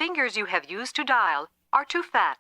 fingers you have used to dial are too fat.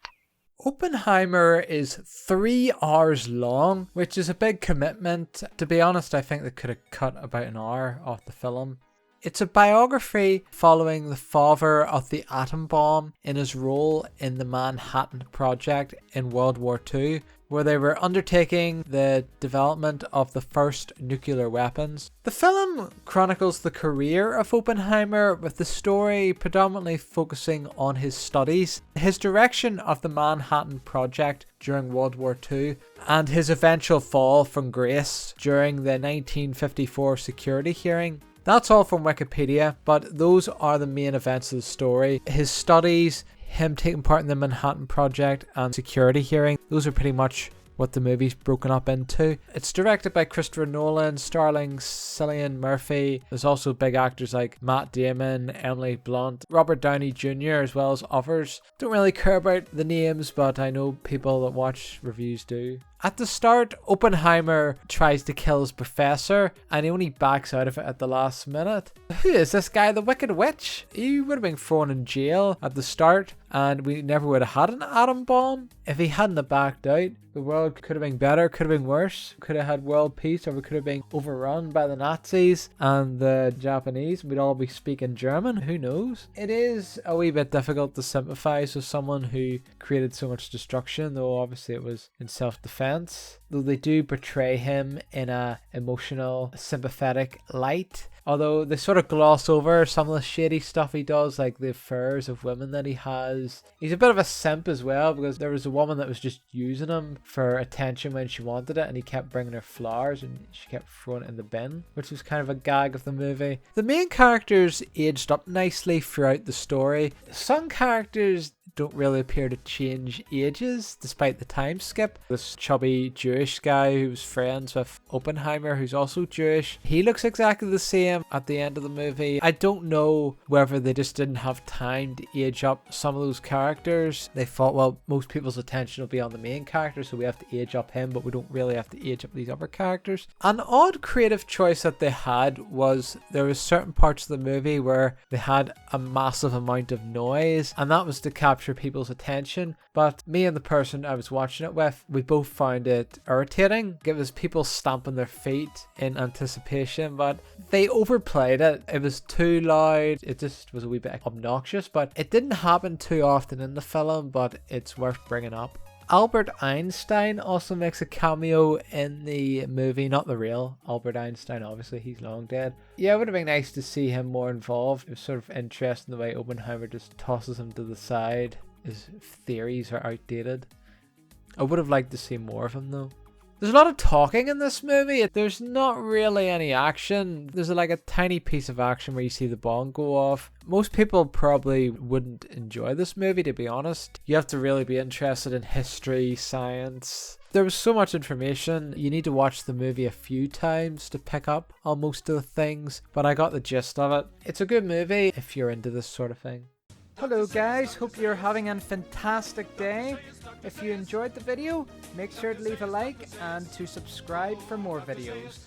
Oppenheimer is 3 hours long, which is a big commitment. To be honest, I think they could have cut about an hour off the film. It's a biography following the father of the atom bomb in his role in the Manhattan Project in World War II, where they were undertaking the development of the first nuclear weapons. The film chronicles the career of Oppenheimer, with the story predominantly focusing on his studies, his direction of the Manhattan Project during World War II, and his eventual fall from grace during the 1954 security hearing. That's all from Wikipedia, but those are the main events of the story. His studies, him taking part in the Manhattan Project, and security hearing. Those are pretty much what the movie's broken up into. It's directed by Christopher Nolan, starring Cillian Murphy. There's also big actors like Matt Damon, Emily Blunt, Robert Downey Jr, as well as others. Don't really care about the names, but I know people that watch reviews do. At the start, Oppenheimer tries to kill his professor, and he only backs out of it at the last minute. Who is this guy, the Wicked Witch? He would have been thrown in jail at the start, and we never would have had an atom bomb. If he hadn't have backed out, the world could have been better, could have been worse. Could have had world peace, or we could have been overrun by the Nazis and the Japanese. We'd all be speaking German, who knows? It is a wee bit difficult to sympathise with someone who created so much destruction, though obviously it was in self-defense. Though they do portray him in a emotional, sympathetic light. Although they sort of gloss over some of the shady stuff he does, like the affairs of women that he has. He's a bit of a simp as well, because there was a woman that was just using him for attention when she wanted it, and he kept bringing her flowers and she kept throwing it in the bin, which was kind of a gag of the movie. The main characters aged up nicely throughout the story. Some characters don't really appear to change ages despite the time skip. This chubby Jewish guy who's friends with Oppenheimer, who's also Jewish, he looks exactly the same at the end of the movie. I don't know whether they just didn't have time to age up some of those characters. They thought, well, most people's attention will be on the main character, so we have to age up him, but we don't really have to age up these other characters. An odd creative choice that they had was there was certain parts of the movie where they had a massive amount of noise, and that was to capture people's attention. But me and the person I was watching it with, we both found it irritating. It was people stamping their feet in anticipation, but they overplayed it. It was too loud. It just was a wee bit obnoxious, but it didn't happen too often in the film, but it's worth bringing up. Albert Einstein also makes a cameo in the movie, not the real Albert Einstein, obviously, he's long dead. Yeah, it would have been nice to see him more involved. It was sort of interesting the way Oppenheimer just tosses him to the side. His theories are outdated. I would have liked to see more of him though. There's a lot of talking in this movie. There's not really any action. There's like a tiny piece of action where you see the bomb go off. Most people probably wouldn't enjoy this movie, to be honest. You have to really be interested in history, science. There was so much information. You need to watch the movie a few times to pick up on most of the things, but I got the gist of it. It's a good movie if you're into this sort of thing. Hello guys, hope you're having a fantastic day. If you enjoyed the video, make sure to leave a like and to subscribe for more videos.